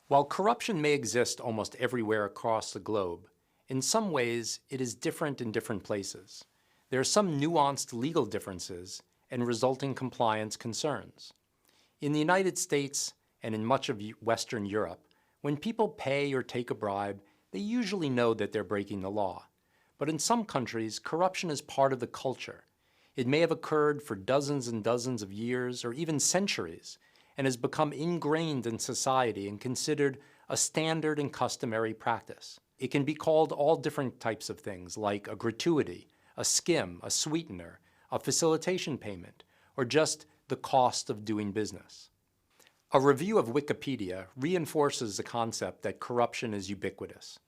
While corruption may exist almost everywhere across the globe, in some ways it is different in different places. There are some nuanced legal differences and resulting compliance concerns. In the United States and in much of Western Europe, when people pay or take a bribe, they usually know that they're breaking the law. But in some countries, corruption is part of the culture. It may have occurred for dozens and dozens of years or even centuries, and has become ingrained in society and considered a standard and customary practice. It can be called all different types of things, like a gratuity, a skim, a sweetener, a facilitation payment, or just the cost of doing business. A review of Wikipedia reinforces the concept that corruption is ubiquitous.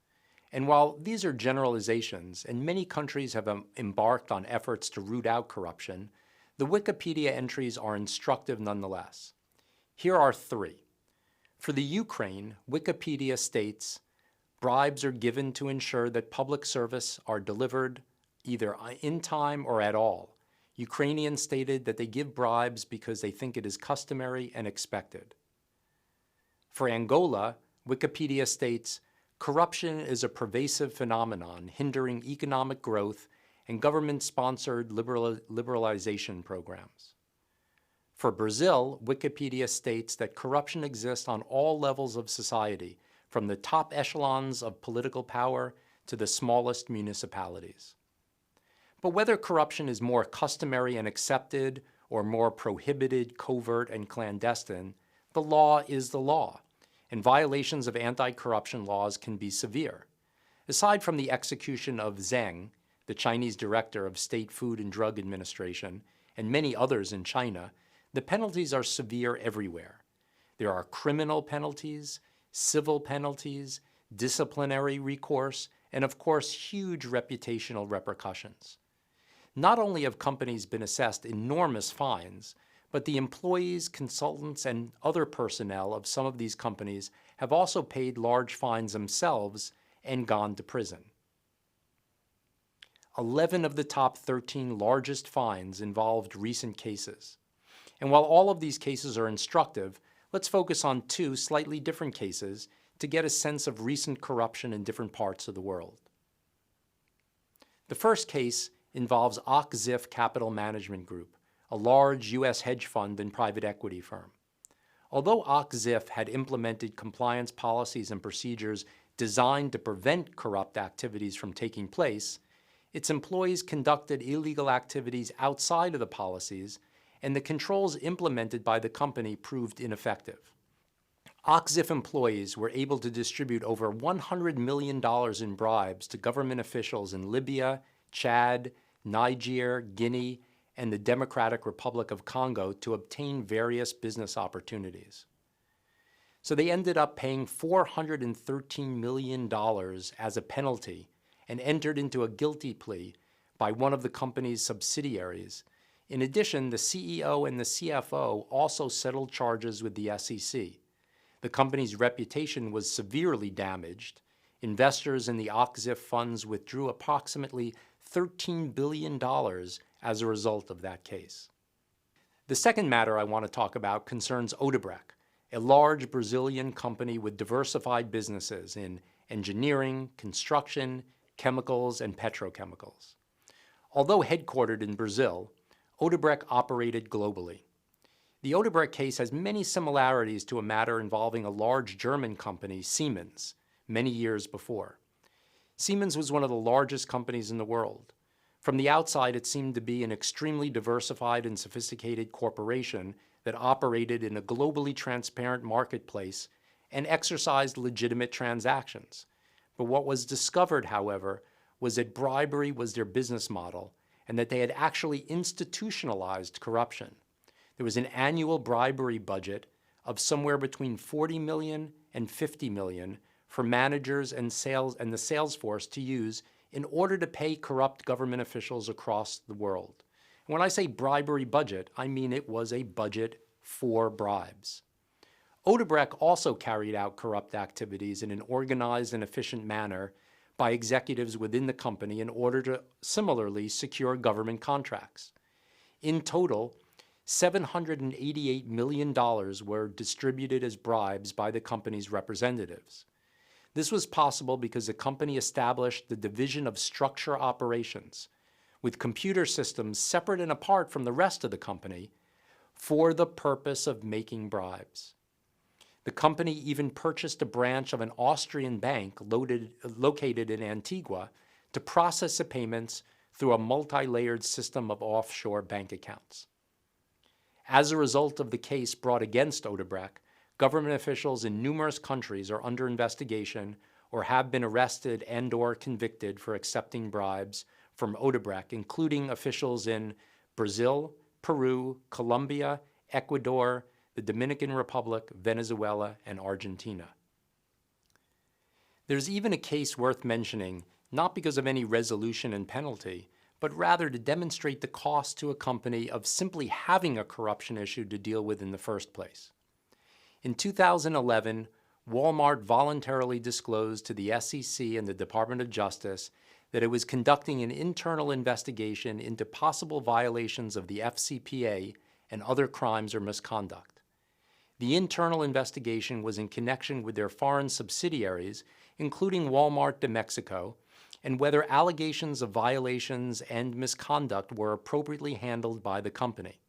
And while these are generalizations, and many countries have embarked on efforts to root out corruption, the Wikipedia entries are instructive nonetheless. Here are three. For the Ukraine, Wikipedia states, bribes are given to ensure that public service are delivered either in time or at all. Ukrainians stated that they give bribes because they think it is customary and expected. For Angola, Wikipedia states, corruption is a pervasive phenomenon hindering economic growth and government-sponsored liberalization programs. For Brazil, Wikipedia states that corruption exists on all levels of society, from the top echelons of political power to the smallest municipalities. But whether corruption is more customary and accepted or more prohibited, covert, and clandestine, the law is the law, and violations of anti-corruption laws can be severe. Aside from the execution of Zheng, the Chinese director of State Food and Drug Administration, and many others in China, the penalties are severe everywhere. There are criminal penalties, civil penalties, disciplinary recourse, and of course, huge reputational repercussions. Not only have companies been assessed enormous fines, but the employees, consultants, and other personnel of some of these companies have also paid large fines themselves and gone to prison. 11 of the top 13 largest fines involved recent cases. And while all of these cases are instructive, let's focus on two slightly different cases to get a sense of recent corruption in different parts of the world. The first case involves Ziff Capital Management Group, a large U.S. hedge fund and private equity firm. Although Ziff had implemented compliance policies and procedures designed to prevent corrupt activities from taking place, its employees conducted illegal activities outside of the policies, and the controls implemented by the company proved ineffective. Ziff employees were able to distribute over $100 million in bribes to government officials in Libya, Chad, Niger, Guinea, and the Democratic Republic of Congo to obtain various business opportunities. So they ended up paying $413 million as a penalty and entered into a guilty plea by one of the company's subsidiaries. In addition, the CEO and the CFO also settled charges with the SEC. The company's reputation was severely damaged. Investors in the Ziff funds withdrew approximately $13 billion as a result of that case. The second matter I want to talk about concerns Odebrecht, a large Brazilian company with diversified businesses in engineering, construction, chemicals, and petrochemicals. Although headquartered in Brazil, Odebrecht operated globally. The Odebrecht case has many similarities to a matter involving a large German company, Siemens, many years before. Siemens was one of the largest companies in the world. From the outside, it seemed to be an extremely diversified and sophisticated corporation that operated in a globally transparent marketplace and exercised legitimate transactions. But what was discovered, however, was that bribery was their business model and that they had actually institutionalized corruption. There was an annual bribery budget of somewhere between 40 million and 50 million for managers and the sales force to use in order to pay corrupt government officials across the world. And when I say bribery budget, I mean it was a budget for bribes. Odebrecht also carried out corrupt activities in an organized and efficient manner by executives within the company in order to similarly secure government contracts. In total, $788 million were distributed as bribes by the company's representatives. This was possible because the company established the Division of Structure Operations, with computer systems separate and apart from the rest of the company, for the purpose of making bribes. The company even purchased a branch of an Austrian bank located in Antigua to process the payments through a multi-layered system of offshore bank accounts. As a result of the case brought against Odebrecht, government officials in numerous countries are under investigation or have been arrested and/or convicted for accepting bribes from Odebrecht, including officials in Brazil, Peru, Colombia, Ecuador, the Dominican Republic, Venezuela, and Argentina. There's even a case worth mentioning, not because of any resolution and penalty, but rather to demonstrate the cost to a company of simply having a corruption issue to deal with in the first place. In 2011, Walmart voluntarily disclosed to the SEC and the Department of Justice that it was conducting an internal investigation into possible violations of the FCPA and other crimes or misconduct. The internal investigation was in connection with their foreign subsidiaries, including Walmart de Mexico, and whether allegations of violations and misconduct were appropriately handled by the company.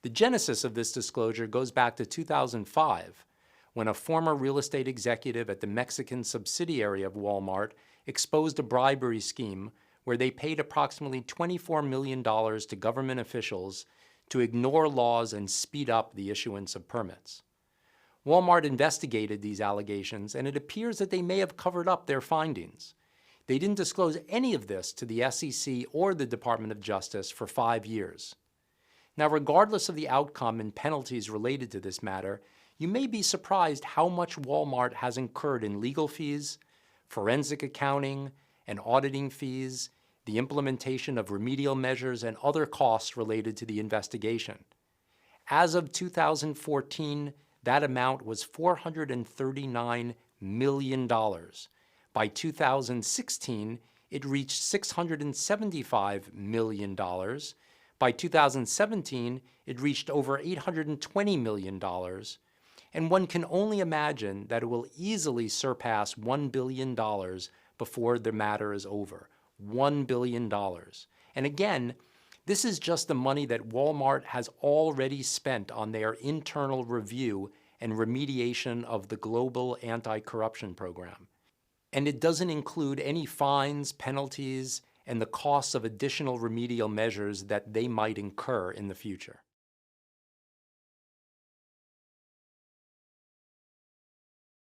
The genesis of this disclosure goes back to 2005, when a former real estate executive at the Mexican subsidiary of Walmart exposed a bribery scheme where they paid approximately $24 million to government officials to ignore laws and speed up the issuance of permits. Walmart investigated these allegations, and it appears that they may have covered up their findings. They didn't disclose any of this to the SEC or the Department of Justice for 5 years. Now, regardless of the outcome and penalties related to this matter, you may be surprised how much Walmart has incurred in legal fees, forensic accounting, and auditing fees, the implementation of remedial measures, and other costs related to the investigation. As of 2014, that amount was $439 million. By 2016, it reached $675 million. By 2017, it reached over $820 million. And one can only imagine that it will easily surpass $1 billion before the matter is over. $1 billion. And again, this is just the money that Walmart has already spent on their internal review and remediation of the global anti-corruption program. And it doesn't include any fines, penalties, and the costs of additional remedial measures that they might incur in the future.